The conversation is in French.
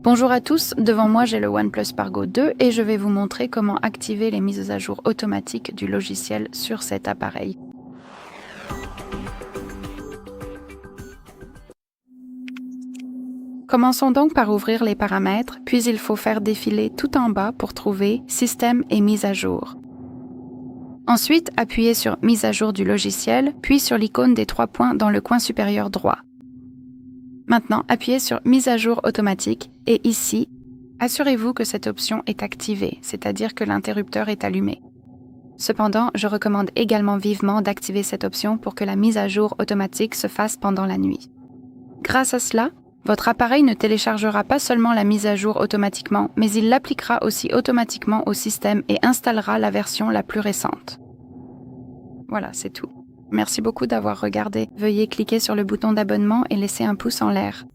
Bonjour à tous, devant moi j'ai le OnePlus Pargo 2 et je vais vous montrer comment activer les mises à jour automatiques du logiciel sur cet appareil. Commençons donc par ouvrir les paramètres, puis il faut faire défiler tout en bas pour trouver Système et mise à jour. Ensuite, appuyez sur Mise à jour du logiciel, puis sur l'icône des 3 points dans le coin supérieur droit. Maintenant, appuyez sur Mise à jour automatique et ici, assurez-vous que cette option est activée, c'est-à-dire que l'interrupteur est allumé. Cependant, je recommande également vivement d'activer cette option pour que la mise à jour automatique se fasse pendant la nuit. Grâce à cela, votre appareil ne téléchargera pas seulement la mise à jour automatiquement, mais il l'appliquera aussi automatiquement au système et installera la version la plus récente. Voilà, c'est tout. Merci beaucoup d'avoir regardé. Veuillez cliquer sur le bouton d'abonnement et laisser un pouce en l'air.